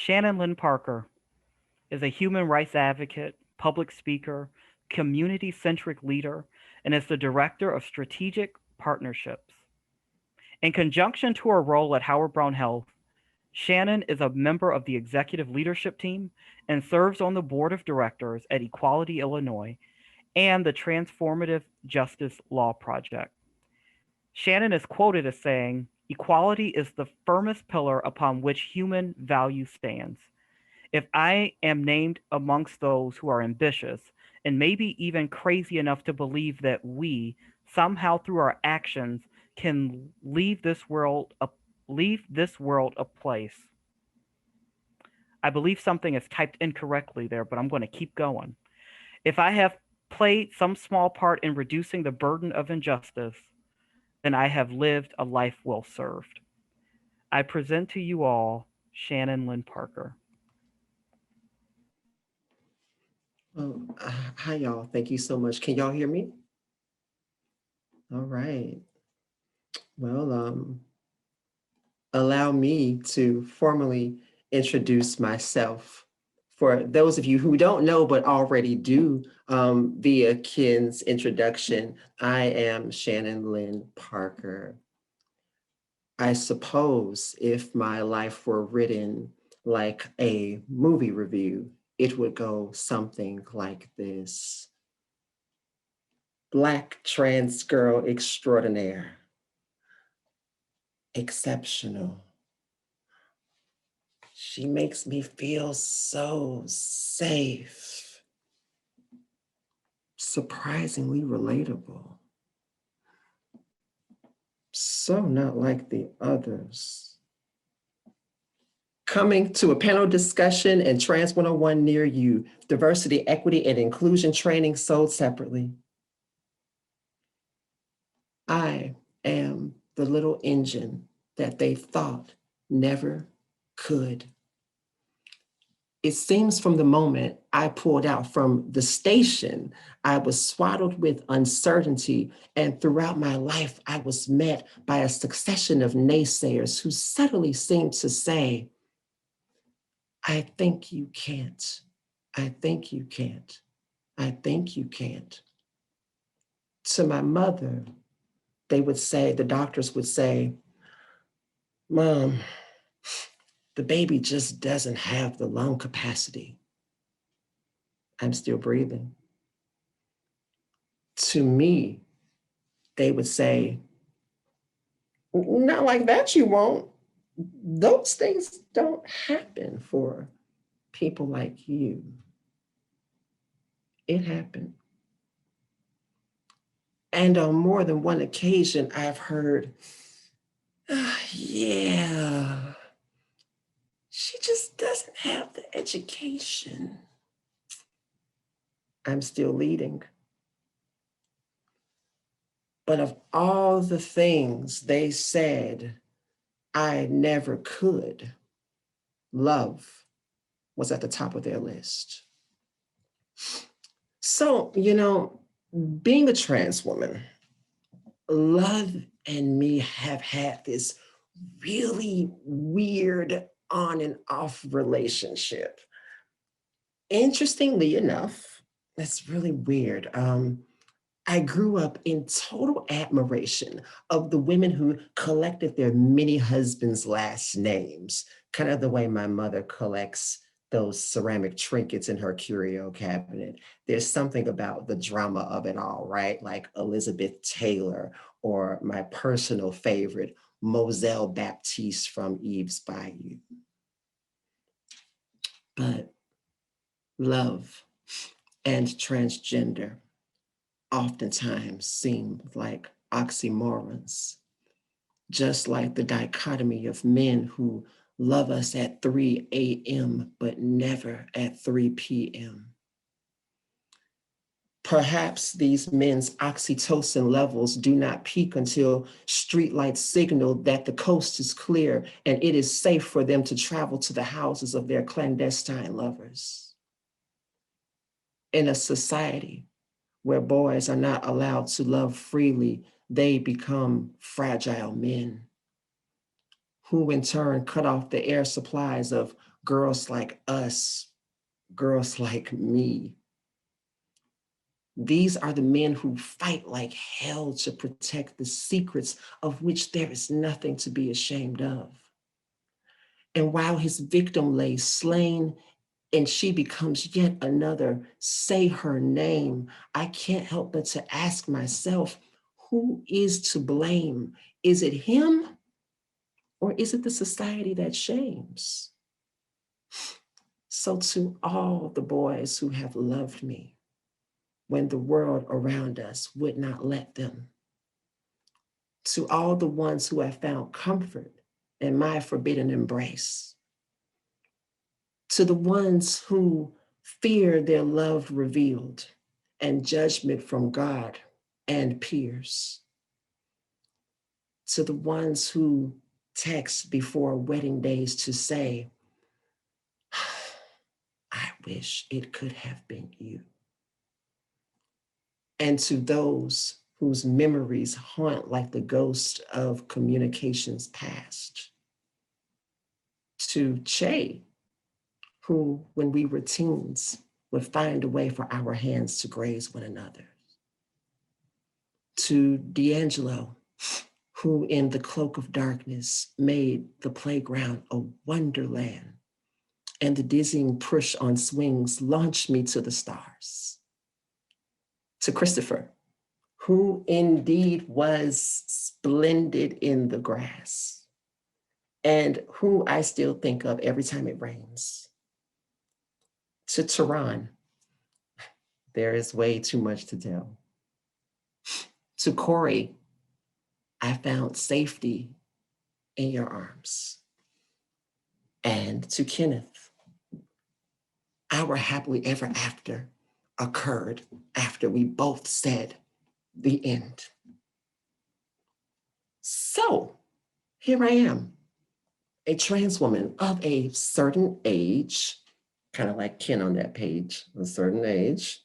Channyn Lyne Parker is a human rights advocate, public speaker, community centric leader, and is the director of strategic partnerships. In conjunction to her role at Howard Brown Health, Channyn is a member of the executive leadership team and serves on the board of directors at Equality Illinois and the Transformative Justice Law Project. Channyn is quoted as saying, "Equality is the firmest pillar upon which human value stands. If I am named amongst those who are ambitious and maybe even crazy enough to believe that we, somehow through our actions, can leave this world a place." I believe something is typed incorrectly there, but I'm going to keep going. "If I have played some small part in reducing the burden of injustice, then I have lived a life well served. I present to you all Channyn Lyne Parker." Oh, hi, y'all. Thank you so much. Can y'all hear me? All right. Well, allow me to formally introduce myself. For those of you who don't know but already do, via Ken's introduction, I am Channyn Lyne Parker. I suppose if my life were written like a movie review, it would go something like this. Black trans girl extraordinaire, exceptional. She makes me feel so safe, surprisingly relatable, so not like the others. Coming to a panel discussion and Trans 101 near you, diversity, equity, and inclusion training sold separately. I am the little engine that they thought never could. It seems from the moment I pulled out from the station, I was swaddled with uncertainty, and throughout my life, I was met by a succession of naysayers who subtly seemed to say, "I think you can't. I think you can't. I think you can't." To my mother, they would say, the doctors would say, "Mom, the baby just doesn't have the lung capacity." I'm still breathing. To me, they would say, "Not like that, you won't. Those things don't happen for people like you." It happened. And on more than one occasion, I've heard, "Yeah, she just doesn't have the education." I'm still leading. But of all the things they said I never could, love was at the top of their list. So, being a trans woman, love and me have had this really weird on and off relationship. Interestingly enough, that's really weird. I grew up in total admiration of the women who collected their many husbands' last names, kind of the way my mother collects those ceramic trinkets in her curio cabinet. There's something about the drama of it all, right? Like Elizabeth Taylor, or my personal favorite, Moselle Baptiste from Eve's Bayou. But love and transgender oftentimes seem like oxymorons, just like the dichotomy of men who love us at 3 a.m., but never at 3 p.m. Perhaps these men's oxytocin levels do not peak until streetlights signal that the coast is clear and it is safe for them to travel to the houses of their clandestine lovers. In a society where boys are not allowed to love freely, they become fragile men, who in turn cut off the air supplies of girls like us, girls like me. These are the men who fight like hell to protect the secrets of which there is nothing to be ashamed of. And while his victim lay slain and she becomes yet another, say her name, I can't help but to ask myself, who is to blame? Is it him or is it the society that shames? So to all the boys who have loved me when the world around us would not let them, to all the ones who have found comfort in my forbidden embrace, to the ones who fear their love revealed and judgment from God and peers, to the ones who text before wedding days to say, I wish it could have been you. And to those whose memories haunt like the ghost of communications past, to Che, who, when we were teens, would find a way for our hands to graze one another, to D'Angelo, who in the cloak of darkness made the playground a wonderland, and the dizzying push on swings launched me to the stars, to Christopher, who indeed was splendid in the grass, and who I still think of every time it rains, to Tehran, there is way too much to tell, to Corey, I found safety in your arms, and to Kenneth, our happily ever after occurred after we both said the end. So here I am, a trans woman of a certain age, kind of like Ken on that page, a certain age,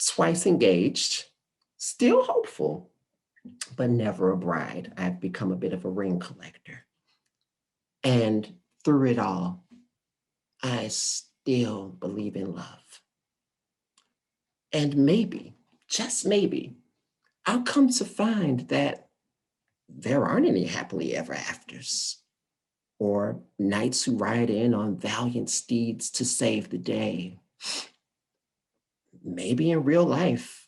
twice engaged, still hopeful, but never a bride. I've become a bit of a ring collector. And through it all, I still believe in love. And maybe, just maybe, I'll come to find that there aren't any happily ever afters or knights who ride in on valiant steeds to save the day. Maybe in real life,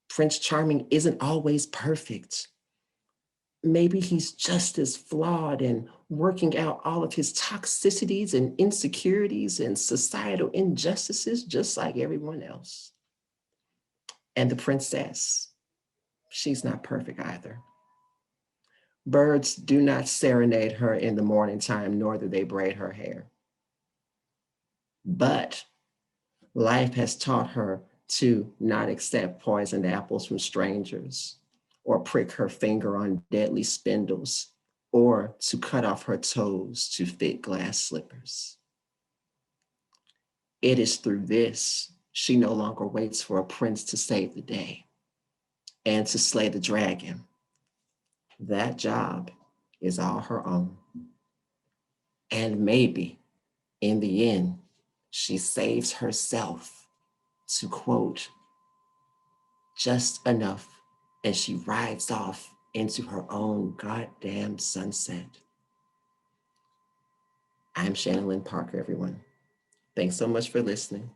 Prince Charming isn't always perfect. Maybe he's just as flawed and working out all of his toxicities and insecurities and societal injustices just like everyone else. And the princess, she's not perfect either. Birds do not serenade her in the morning time, nor do they braid her hair. But life has taught her to not accept poisoned apples from strangers, or prick her finger on deadly spindles, or to cut off her toes to fit glass slippers. It is through this she no longer waits for a prince to save the day and to slay the dragon. That job is all her own. And maybe in the end, she saves herself to quote, just enough, and she rides off into her own goddamn sunset. I'm Channyn Lyne Parker, everyone. Thanks so much for listening.